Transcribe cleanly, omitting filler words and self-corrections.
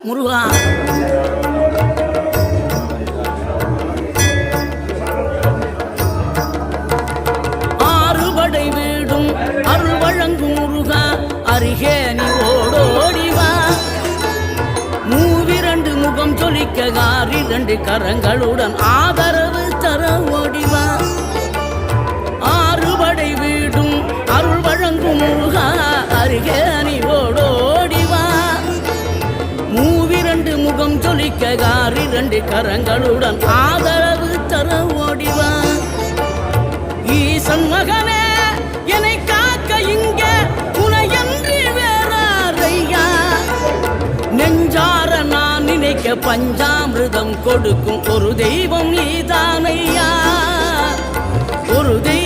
முருகா ஆறுபடை வீடும் அருள் வழங்கும் முருகா அருகே நீ ஓடோடிவா. மூவிரண்டு முகம் சொலிக்க ஆறிரண்டு கரங்களுடன் ஆதரவு தர ஓடிவா. ஆறுபடை வீடும் அருள் வழங்கும் முருகா அருகே நீ ஓடோடிவா. மூவிரண்டு முகம் சொலிக்க ஆறிரண்டு கரங்களுடன் ஆதரவு தர ஓடிவா. ஈசன் மகனே என்னை காக்க இங்க உனையன்றி வேறாரையா. நெஞ்சார நான் நினைக்க பஞ்சாமிர்தம் கொடுக்கும் ஒரு தெய்வம் நீதானையா. ஒரு தெய்வம்